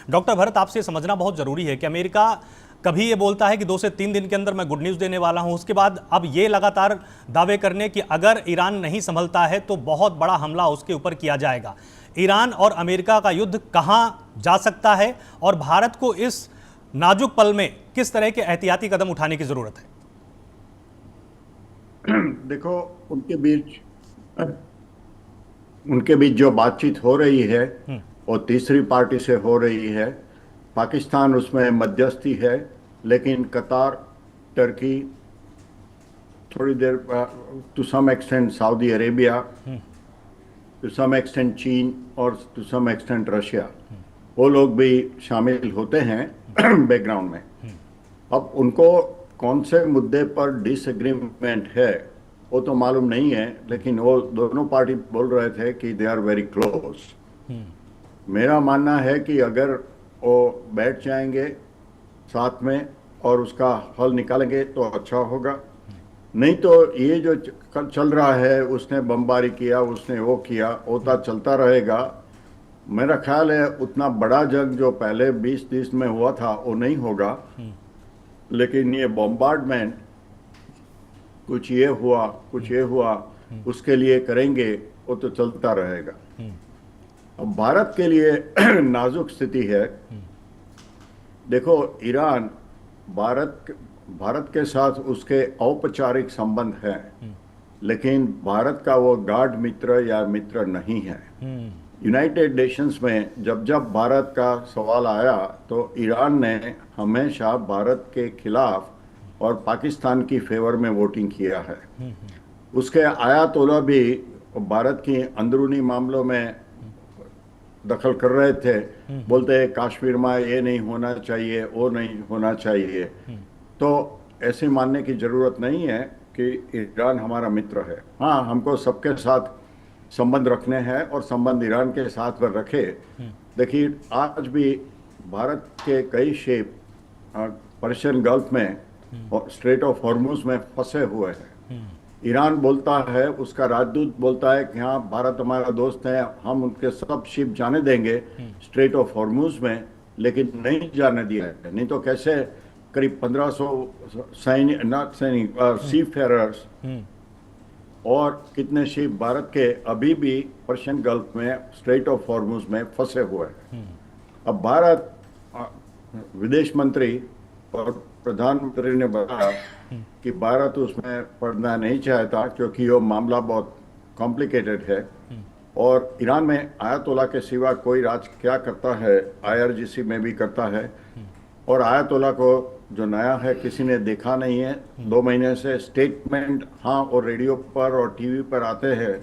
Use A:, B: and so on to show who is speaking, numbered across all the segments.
A: Doctor Bharat, आपसे समझना बहुत जरूरी है कि अमेरिका कभी ये बोलता है कि 2 से 3 दिन के अंदर मैं गुड न्यूज़ देने वाला हूं, उसके बाद अब ये लगातार दावे करने कि अगर ईरान नहीं संभलता है तो बहुत बड़ा हमला उसके ऊपर किया जाएगा। ईरान और अमेरिका का युद्ध कहां जा सकता है और भारत को इस नाजुक पल में किस तरह के एहतियाती कदम उठाने की जरूरत है?
B: देखो, उनके बीच जो बातचीत हो रही है वो तीसरी पार्टी से हो रही है। पाकिस्तान उसमें मध्यस्थी है, लेकिन कतार, टर्की, थोड़ी देर to some extent Saudi Arabia, to some extent चीन और टू सम एक्सटेंट रशिया, वो लोग भी शामिल होते हैं बैकग्राउंड में। अब उनको कौन से मुद्दे पर डिसएग्रीमेंट है वो तो मालूम नहीं है, लेकिन वो दोनों पार्टी बोल रहे थे कि दे आर वेरी क्लोज। मेरा मानना है कि अगर वो बैठ जाएंगे साथ में और उसका हल निकालेंगे तो अच्छा होगा। नहीं तो ये जो चल रहा है, उसने बमबारी किया, उसने वो किया, होता चलता रहेगा। मेरा ख्याल है उतना बड़ा जंग जो पहले 20-30 में हुआ था वो नहीं होगा, लेकिन ये बॉम्बार्डमेंट, कुछ ये हुआ कुछ ये हुआ, उसके लिए करेंगे, वो तो चलता रहेगा। अब भारत के लिए नाजुक स्थिति है। देखो, ईरान भारत के साथ उसके औपचारिक संबंध हैं, लेकिन भारत का वो गाढ़ मित्र या मित्र नहीं है। यूनाइटेड नेशंस में जब जब भारत का सवाल आया तो ईरान ने हमेशा भारत के खिलाफ और पाकिस्तान की फेवर में वोटिंग किया है। उसके आयातोला भी भारत की अंदरूनी मामलों में दखल कर रहे थे, बोलते हैं कश्मीर में ये नहीं होना चाहिए, वो नहीं होना चाहिए। तो ऐसे मानने की जरूरत नहीं है कि ईरान हमारा मित्र है। हाँ, हमको सबके साथ संबंध रखने हैं और संबंध ईरान के साथ पर रखे। देखिए, आज भी भारत के कई शिप पर्शियन गल्फ में और स्ट्रेट ऑफ हॉर्मुज में फंसे हुए हैं। ईरान बोलता है, उसका राजदूत बोलता है कि हाँ, भारत हमारा दोस्त है, हम उनके सब शिप जाने देंगे स्ट्रेट ऑफ हॉर्मुज में, लेकिन नहीं जाने दिया है। नहीं तो कैसे करीब 1500 सैनिक सी फेरर्स और कितने शिप भारत के अभी भी पर्शियन गल्फ में स्ट्रेट ऑफ हॉर्मुज में फंसे हुए हैं। अब भारत विदेश मंत्री और प्रधानमंत्री ने बताया कि भारत उसमें पढ़ना नहीं चाहता क्योंकि वो मामला बहुत कॉम्प्लिकेटेड है और ईरान में आयतोला के सिवा कोई राज क्या करता है, आईआरजीसी में भी करता है। और आयतोला को जो नया है किसी ने देखा नहीं है। 2 महीने से स्टेटमेंट हाँ और रेडियो पर और टीवी पर आते हैं,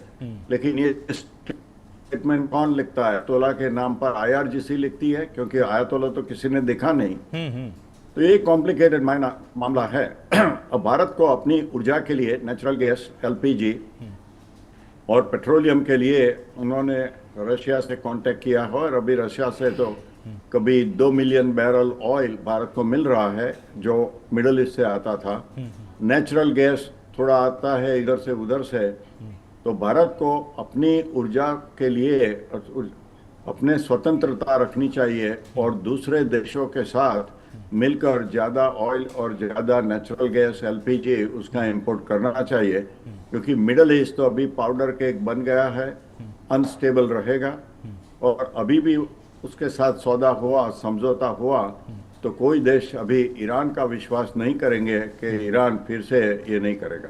B: लेकिन ये स्टेटमेंट कौन लिखता है? आयतोला के नाम पर आईआरजीसी लिखती है, क्योंकि आयतोला तो किसी ने देखा नहीं। तो ये कॉम्प्लिकेटेड मामला है। अब भारत को अपनी ऊर्जा के लिए नेचुरल गैस, एलपीजी और पेट्रोलियम के लिए उन्होंने रशिया से कांटेक्ट किया है और अभी रशिया से तो कभी 2 मिलियन बैरल ऑयल भारत को मिल रहा है जो मिडल ईस्ट से आता था। नेचुरल गैस थोड़ा आता है इधर से उधर से। तो भारत को अपनी ऊर्जा के लिए अपने स्वतंत्रता रखनी चाहिए और दूसरे देशों के साथ मिलकर ज़्यादा ऑयल और ज़्यादा नेचुरल गैस, एलपीजी उसका इंपोर्ट करना चाहिए, क्योंकि मिडल ईस्ट तो अभी पाउडर केक बन गया है, अनस्टेबल रहेगा। और अभी भी उसके साथ सौदा हुआ, समझौता हुआ, तो कोई देश अभी ईरान का विश्वास नहीं करेंगे कि ईरान फिर से ये नहीं करेगा।